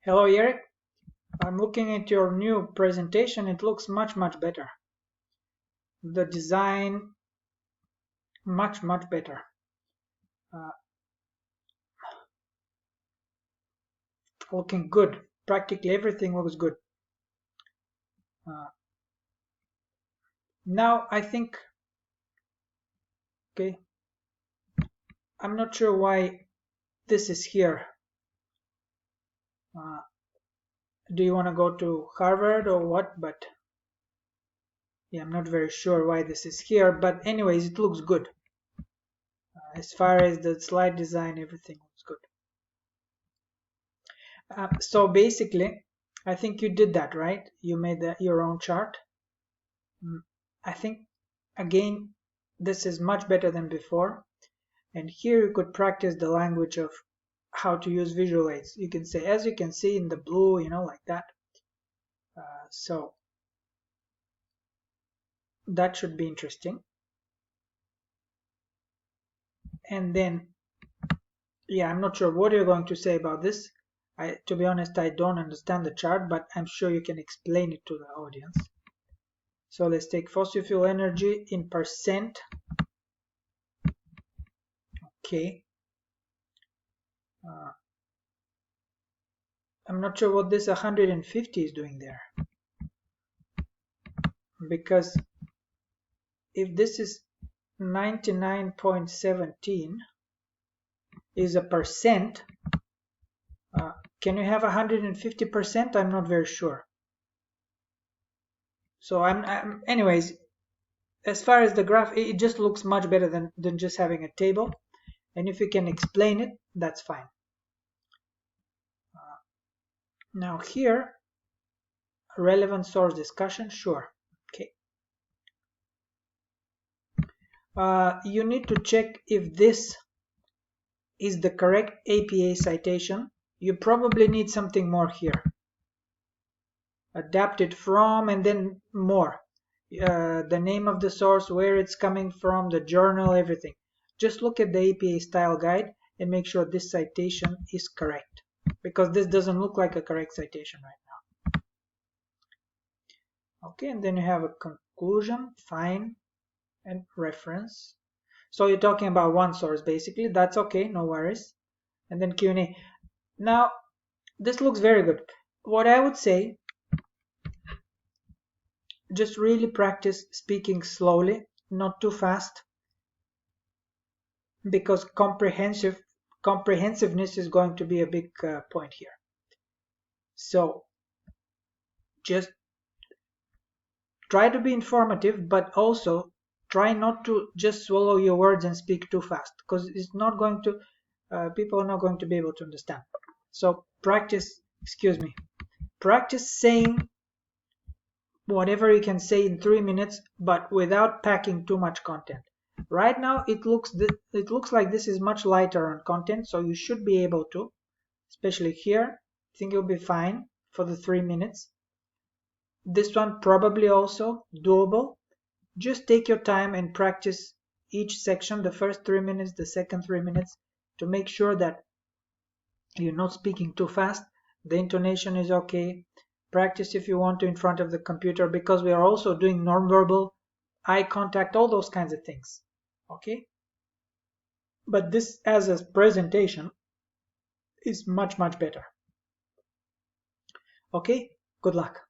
Hello, Eric. I'm looking at your new presentation. It looks much better. The design, much better. Looking good. Practically everything looks good. Now I think, okay, I'm not sure why this is here. Do you want to go to Harvard or what? But yeah, I'm not very sure why this is here. But anyways, it looks good. As far as the slide design, everything looks good. So basically, I think you did that, right? You made your own chart. I think, again, this is much better than before. And here you could practice the language of how to use visual aids. You can say, as you can see in the blue, like that. So that should be interesting. And then, yeah, I'm not sure what you're going to say about this. To be honest, I don't understand the chart, but I'm sure you can explain it to the audience. So let's take fossil fuel energy in percent. Okay. I'm not sure what this 150 is doing there. Because if this is 99.17 is a percent, can you have 150%? I'm not very sure. So anyways, as far as the graph, it just looks much better than just having a table. And if you can explain it, that's fine. Now here, relevant source discussion, sure. Okay. You need to check if this is the correct APA citation. You probably need something more here. Adapted from, and then more. The name of the source, where it's coming from, the journal, everything. Just look at the APA style guide and make sure this citation is correct, because this doesn't look like a correct citation right now. Okay, and then you have a conclusion, fine, and reference. So you're talking about one source basically. That's okay, no worries. And then Q&A. Now this looks very good. What I would say, just really practice speaking slowly, not too fast, because comprehensiveness is going to be a big point here. So just try to be informative, but also try not to just swallow your words and speak too fast, because it's not going to, people are not going to be able to understand. So practice saying whatever you can say in 3 minutes, but without packing too much content. Right now it looks like this is much lighter on content, so you should be able to, especially here, I think you'll be fine for the 3 minutes. This one probably also doable. Just take your time and practice each section, the first 3 minutes, the second 3 minutes, to make sure that you're not speaking too fast, the intonation is okay. Practice if you want to in front of the computer, because we are also doing nonverbal, eye contact, all those kinds of things. Okay? But this as a presentation is much better. Okay? Good luck.